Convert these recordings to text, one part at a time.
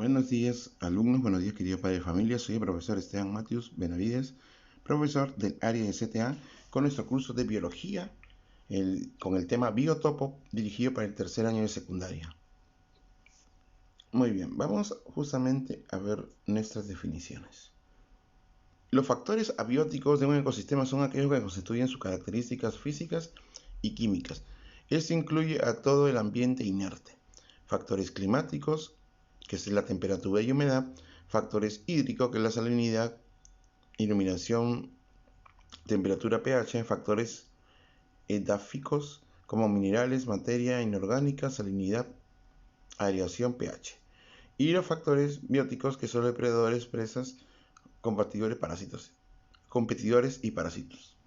Buenos días, alumnos. Buenos días, querido padre de familia. Soy el profesor Esteban Matius Benavides, profesor del área de CTA, con nuestro curso de biología, con el tema biotopo, dirigido para el tercer año de secundaria. Muy bien, vamos justamente a ver nuestras definiciones. Los factores abióticos de un ecosistema son aquellos que constituyen sus características físicas y químicas. Esto incluye a todo el ambiente inerte. Factores climáticos, que es la temperatura y humedad, factores hídricos, que es la salinidad, iluminación, temperatura pH, factores edáficos, como minerales, materia inorgánica, salinidad, aireación, pH. Y los factores bióticos, que son depredadores, presas, competidores y parásitos.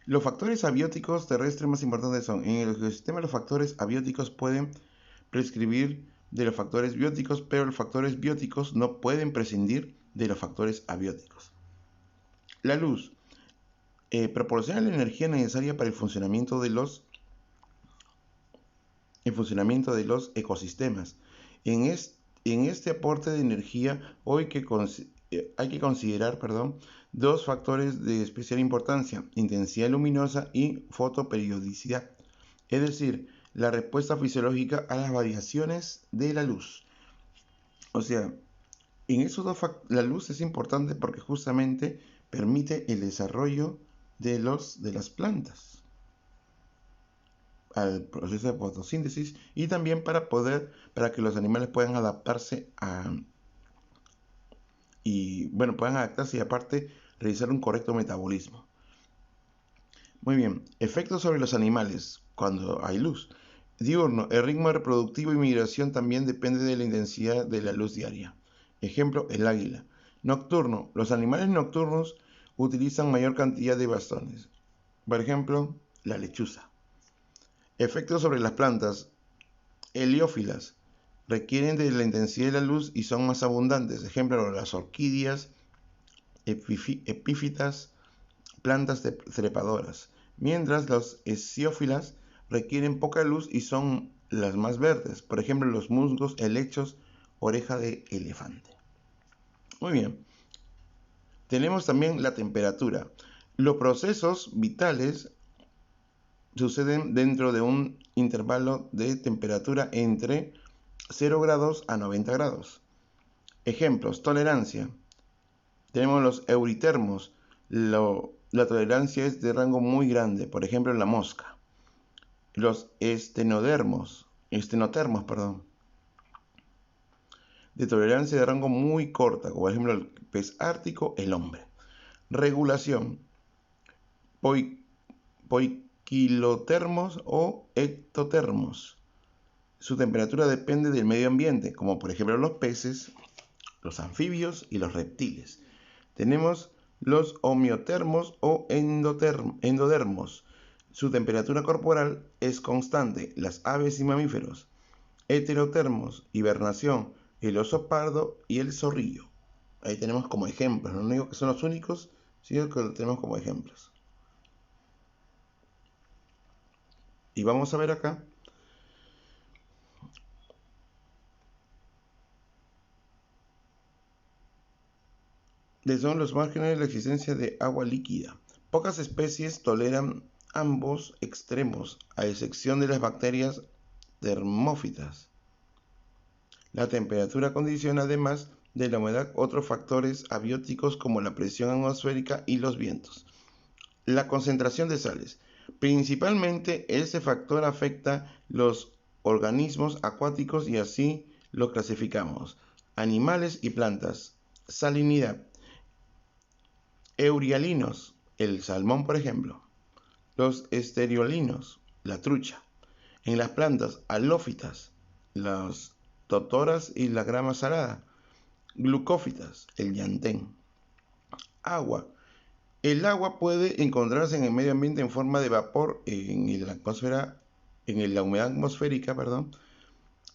Los factores abióticos terrestres más importantes son: en el ecosistema los factores abióticos pueden prescribir de los factores bióticos, pero los factores bióticos no pueden prescindir de los factores abióticos. La luz proporciona la energía necesaria para el funcionamiento de los ecosistemas. En este aporte de energía hay que considerar dos factores de especial importancia: intensidad luminosa y fotoperiodicidad, es decir, la respuesta fisiológica a las variaciones de la luz. O sea, en esos dos la luz es importante porque justamente permite el desarrollo de las plantas al proceso de fotosíntesis, y también para que los animales puedan adaptarse y aparte realizar un correcto metabolismo. Muy bien, efectos sobre los animales cuando hay luz. Diurno, el ritmo reproductivo y migración también depende de la intensidad de la luz diaria. Ejemplo, el águila. Nocturno, los animales nocturnos utilizan mayor cantidad de bastones. Por ejemplo, la lechuza. Efectos sobre las plantas. Heliófilas, requieren de la intensidad de la luz y son más abundantes. Ejemplo, las orquídeas, epífitas, plantas trepadoras. Mientras los hesiófilas requieren poca luz y son las más verdes. Por ejemplo, los musgos, helechos, oreja de elefante. Muy bien. Tenemos también la temperatura. Los procesos vitales suceden dentro de un intervalo de temperatura entre 0 grados a 90 grados. Ejemplos: tolerancia. Tenemos los euritermos. La tolerancia es de rango muy grande, por ejemplo la mosca. Los estenotermos, de tolerancia de rango muy corta, como por ejemplo el pez ártico, el hombre. Regulación: poikilotermos o ectotermos. Su temperatura depende del medio ambiente, como por ejemplo los peces, los anfibios y los reptiles. Tenemos los homeotermos o endodermos. Su temperatura corporal es constante, las aves y mamíferos. Heterotermos, hibernación, el oso pardo y el zorrillo. Ahí tenemos como ejemplos, no digo que son los únicos, sino que lo tenemos como ejemplos. Y vamos a ver acá son los márgenes de la existencia de agua líquida. Pocas especies toleran ambos extremos, a excepción de las bacterias termófitas. La temperatura condiciona, además de la humedad, otros factores abióticos como la presión atmosférica y los vientos. La concentración de sales. Principalmente este factor afecta los organismos acuáticos y así lo clasificamos: animales y plantas. Salinidad. Eurialinos, el salmón por ejemplo. Los esteriolinos, la trucha. En las plantas halófitas, las totoras y la grama salada. Glucófitas, el llantén. Agua. El agua puede encontrarse en el medio ambiente en forma de vapor en la atmósfera, en la humedad atmosférica,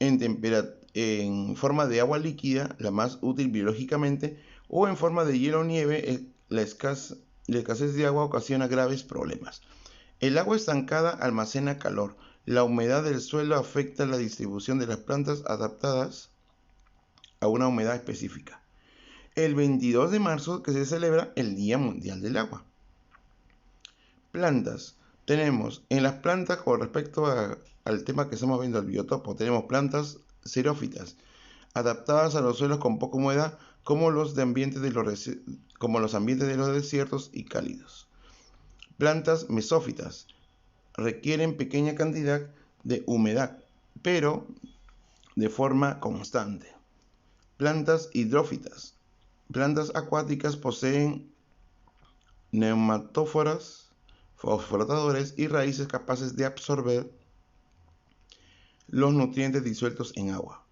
en forma de agua líquida, la más útil biológicamente, o en forma de hielo o nieve. La escasez de agua ocasiona graves problemas. El agua estancada almacena calor. La humedad del suelo afecta la distribución de las plantas adaptadas a una humedad específica. El 22 de marzo que se celebra el Día Mundial del Agua. Plantas. Tenemos en las plantas, con respecto al tema que estamos viendo, el biotopo, tenemos plantas xerófitas, adaptadas a los suelos con poca humedad, como los ambientes de los desiertos y cálidos. Plantas mesófitas requieren pequeña cantidad de humedad, pero de forma constante. Plantas hidrófitas. Plantas acuáticas poseen neumatóforas, flotadores y raíces capaces de absorber los nutrientes disueltos en agua.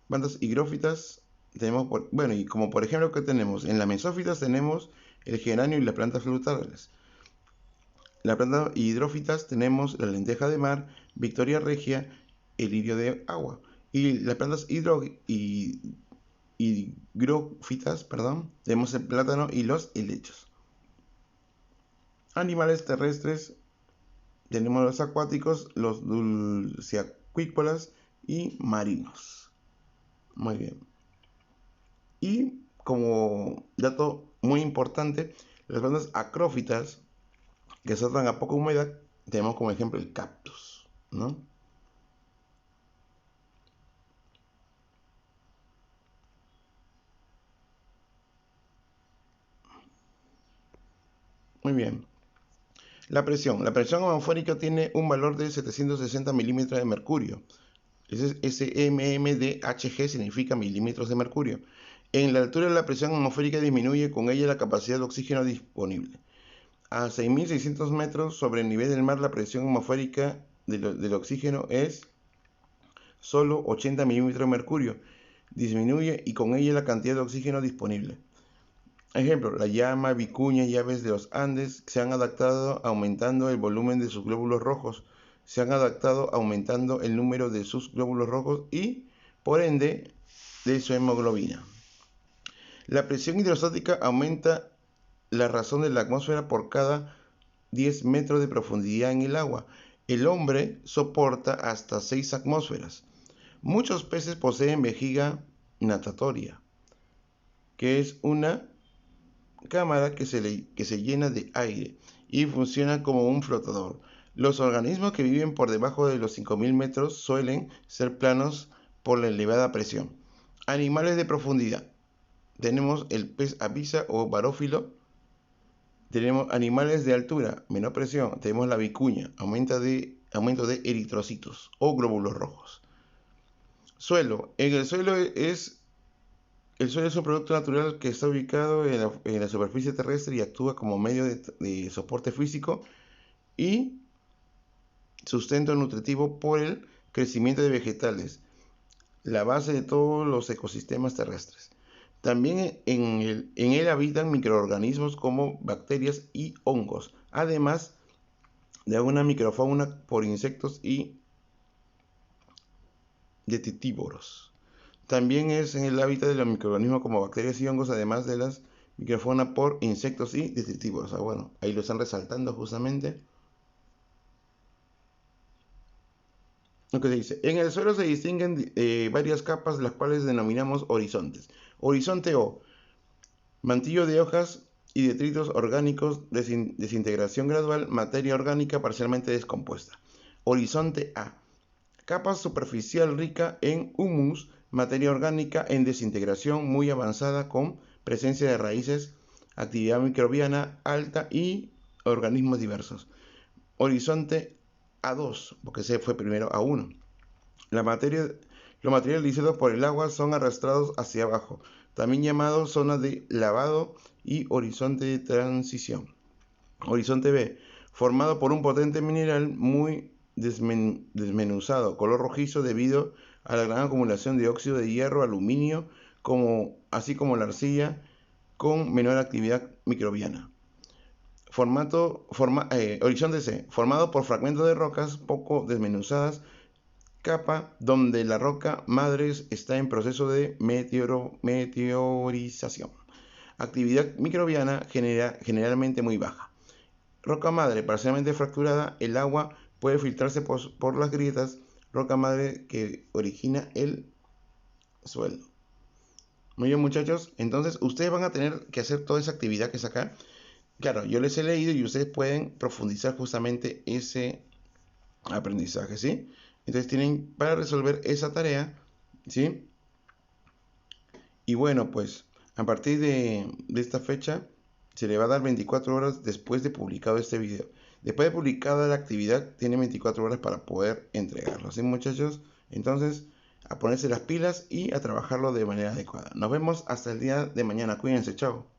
Plantas higrófitas tenemos, y como por ejemplo que tenemos en las mesófitas tenemos el geranio y las plantas frutales. Las plantas hidrófitas tenemos la lenteja de mar, Victoria regia, el lirio de agua. Y las plantas higrófitas, tenemos el plátano y los helechos. Animales terrestres, tenemos los acuáticos, los dulceacuícolas y marinos. Muy bien. Y como dato muy importante, las plantas acrófitas, que saltan a poca humedad, tenemos como ejemplo el cactus, ¿no? Muy bien. La presión atmosférica tiene un valor de 760 milímetros de mercurio. SMMDHG significa milímetros de mercurio. En la altura la presión atmosférica disminuye, con ella la capacidad de oxígeno disponible. A 6.600 metros sobre el nivel del mar, la presión atmosférica del oxígeno es solo 80 milímetros de mercurio. Disminuye y con ella la cantidad de oxígeno disponible. Ejemplo, la llama, vicuña y aves de los Andes se han adaptado aumentando el volumen de sus glóbulos rojos, se han adaptado aumentando el número de sus glóbulos rojos y, por ende, de su hemoglobina. La presión hidrostática aumenta la razón de la atmósfera por cada 10 metros de profundidad en el agua. El hombre soporta hasta 6 atmósferas. Muchos peces poseen vejiga natatoria, que es una cámara que se llena de aire y funciona como un flotador. Los organismos que viven por debajo de los 5.000 metros suelen ser planos por la elevada presión. Animales de profundidad. Tenemos el pez abisa o barófilo. Tenemos animales de altura, menor presión. Tenemos la vicuña, aumento de eritrocitos o glóbulos rojos. Suelo. El suelo es un producto natural que está ubicado en la superficie terrestre y actúa como medio de soporte físico y sustento nutritivo por el crecimiento de vegetales, la base de todos los ecosistemas terrestres. También en él habitan microorganismos como bacterias y hongos, además de una microfauna por insectos y detritívoros. También es en el hábitat de los microorganismos como bacterias y hongos, además de las microfauna por insectos y detritívoros. Bueno, ahí lo están resaltando justamente. Lo que se dice, en el suelo se distinguen varias capas, las cuales denominamos horizontes. Horizonte O, mantillo de hojas y detritos orgánicos, desintegración gradual, materia orgánica parcialmente descompuesta. Horizonte A, capa superficial rica en humus, materia orgánica en desintegración muy avanzada con presencia de raíces, actividad microbiana alta y organismos diversos. Horizonte A2, porque se fue primero A1. Los materiales disueltos por el agua son arrastrados hacia abajo, también llamados zona de lavado y horizonte de transición. Horizonte B, formado por un potente mineral muy desmenuzado, color rojizo debido a la gran acumulación de óxido de hierro, aluminio, así como la arcilla, con menor actividad microbiana. Horizonte C, formado por fragmentos de rocas poco desmenuzadas, capa donde la roca madre está en proceso de meteorización. Actividad microbiana generalmente muy baja. Roca madre parcialmente fracturada, el agua puede filtrarse por las grietas, roca madre que origina el suelo. Muy bien, muchachos. Entonces, ustedes van a tener que hacer toda esa actividad que es acá. Claro, yo les he leído y ustedes pueden profundizar justamente ese aprendizaje, ¿sí? Entonces tienen para resolver esa tarea, ¿sí? Y bueno, pues a partir de esta fecha se le va a dar 24 horas después de publicado este video. Después de publicada la actividad, tiene 24 horas para poder entregarlo, ¿sí, muchachos? Entonces, a ponerse las pilas y a trabajarlo de manera adecuada. Nos vemos hasta el día de mañana. Cuídense, chao.